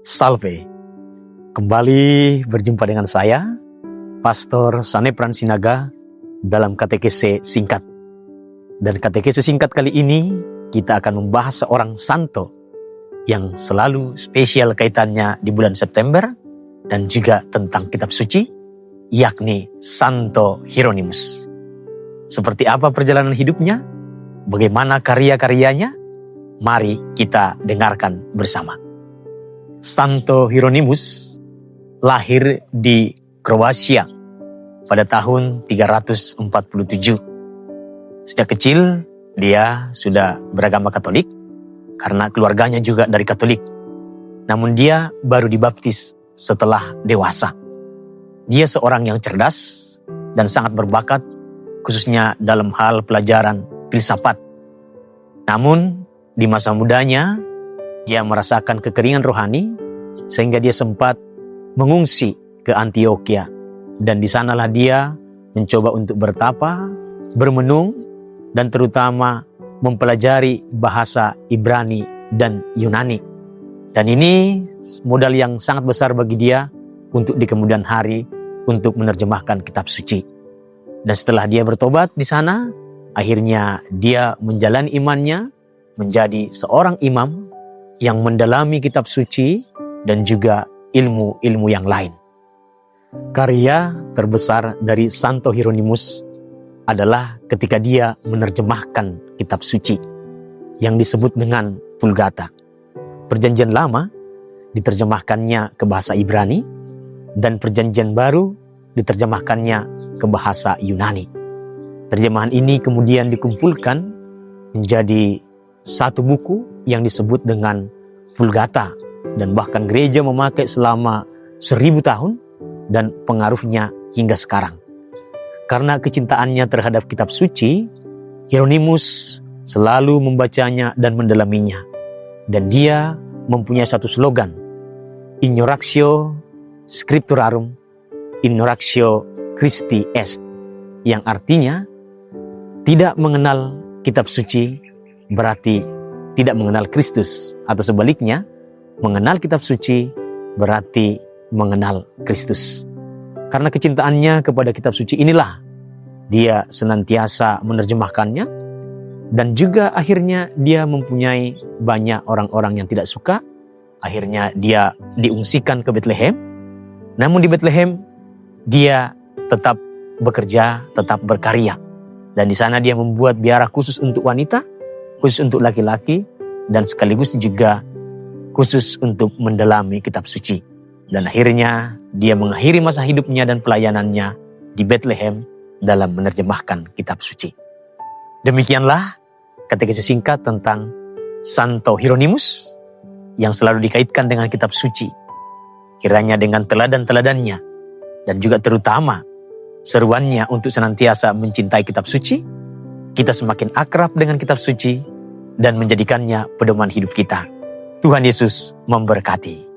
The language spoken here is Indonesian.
Salve, kembali berjumpa dengan saya, Pastor Sanepran Sinaga, dalam katekese singkat. Dan katekese singkat kali ini, kita akan membahas seorang santo yang selalu spesial kaitannya di bulan September, dan juga tentang kitab suci, yakni Santo Hieronymus. Seperti apa perjalanan hidupnya? Bagaimana karya-karyanya? Mari kita dengarkan bersama. Santo Hieronymus lahir di Kroasia pada tahun 347. Sejak kecil dia sudah beragama Katolik karena keluarganya juga dari Katolik. Namun dia baru dibaptis setelah dewasa. Dia seorang yang cerdas dan sangat berbakat, khususnya dalam hal pelajaran filsafat. Namun di masa mudanya dia merasakan kekeringan rohani sehingga dia sempat mengungsi ke Antioquia, dan di sanalah dia mencoba untuk bertapa, bermenung, dan terutama mempelajari bahasa Ibrani dan Yunani. Dan ini modal yang sangat besar bagi dia untuk di kemudian hari untuk menerjemahkan kitab suci. Dan setelah dia bertobat di sana, akhirnya dia menjalani imannya menjadi seorang imam yang mendalami kitab suci dan juga ilmu-ilmu yang lain. Karya terbesar dari Santo Hieronymus adalah ketika dia menerjemahkan kitab suci yang disebut dengan Vulgata. Perjanjian Lama diterjemahkannya ke bahasa Ibrani, dan Perjanjian Baru diterjemahkannya ke bahasa Yunani. Terjemahan ini kemudian dikumpulkan menjadi satu buku yang disebut dengan Vulgata, dan bahkan gereja memakai selama 1000 tahun dan pengaruhnya hingga sekarang. Karena kecintaannya terhadap kitab suci, Hieronymus selalu membacanya dan mendalaminya. Dan dia mempunyai satu slogan, Ignoratio Scripturarum, Ignoratio Christi est, yang artinya tidak mengenal kitab suci berarti tidak mengenal Kristus, atau sebaliknya, mengenal kitab suci berarti mengenal Kristus. Karena kecintaannya kepada kitab suci inilah dia senantiasa menerjemahkannya, dan juga akhirnya dia mempunyai banyak orang-orang yang tidak suka. Akhirnya dia diungsikan ke Bethlehem. Namun di Bethlehem dia tetap bekerja, tetap berkarya. Dan di sana dia membuat biara khusus untuk wanita, khusus untuk laki-laki, dan sekaligus juga khusus untuk mendalami kitab suci. Dan akhirnya dia mengakhiri masa hidupnya dan pelayanannya di Bethlehem dalam menerjemahkan kitab suci. Demikianlah katekese singkat tentang Santo Hieronymus yang selalu dikaitkan dengan kitab suci. Kiranya dengan teladan-teladannya dan juga terutama seruannya untuk senantiasa mencintai kitab suci, kita semakin akrab dengan kitab suci dan menjadikannya pedoman hidup kita. Tuhan Yesus memberkati.